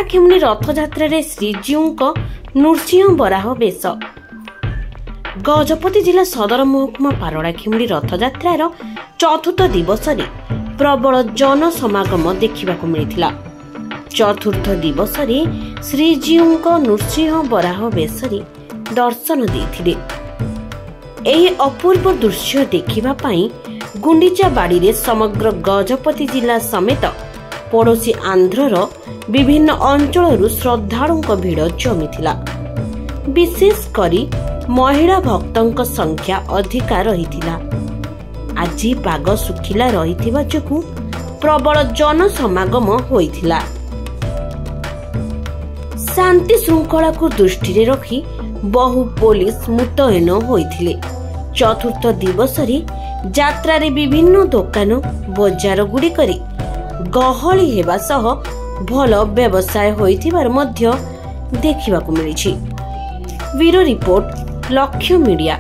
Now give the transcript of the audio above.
ପାରଳାଖେମୁଣ୍ଡି ରଥଯାତ୍ରାରେ ଶ୍ରୀଜୀଉଙ୍କ ନୃସିଂହ ବରାହ ବେଶ। ଗଜପତି ଜିଲ୍ଲା ସଦର ମହକୁମା ପାରଳାଖେମୁଣ୍ଡି ରଥଯାତ୍ରାର ଚତୁର୍ଥ ଦିବସରେ ପ୍ରବଳ ଜନସମାଗମ ଦେଖିବାକୁ ମିଳିଥିଲା। ଚତୁର୍ଥ ଦିବସରେ ଶ୍ରୀଜୀଉଙ୍କ ନୃସିଂହ ବରାହ ବେଶରେ ଦର୍ଶନ ଦେଇଥିଲେ। ଏହି ଅପୂର୍ବ ଦୃଶ୍ୟ ଦେଖିବା ପାଇଁ ଗୁଣ୍ଡିଚା ବାଡ଼ିରେ ସମଗ୍ର ଗଜପତି ଜିଲ୍ଲା ସମେତ ପଡ଼ୋଶୀ ଆନ୍ଧ୍ରର ବିଭିନ୍ନ ଅଞ୍ଚଳରୁ ଶ୍ରଦ୍ଧାଳୁଙ୍କ ଭିଡ଼ ଜମିଥିଲା। ବିଶେଷ କରି ମହିଳା ଭକ୍ତଙ୍କ ସଂଖ୍ୟା ଅଧିକା ରହିଥିଲା। ଆଜି ପାଗ ଶୁଖିଲା ରହିଥିବା ଯୋଗୁଁ ପ୍ରବଳ ଜନସମାଗମ ହୋଇଥିଲା। ଶାନ୍ତି ଶୃଙ୍ଖଳାକୁ ଦୃଷ୍ଟିରେ ରଖି ବହୁ ପୋଲିସ ମୁତୟନ ହୋଇଥିଲେ। ଚତୁର୍ଥ ଦିବସରେ ଯାତ୍ରାରେ ବିଭିନ୍ନ ଦୋକାନ ବଜାର ଗୁଡ଼ିକରେ ଗହଳି ହେବା ସହ ଭଲ ବ୍ୟବସାୟ ହୋଇଥିବାର ମଧ୍ୟ ଦେଖିବାକୁ ମିଳିଛି। ବ୍ୟୁରୋ ରିପୋର୍ଟ, ଲକ୍ଷ୍ୟ ମିଡିଆ।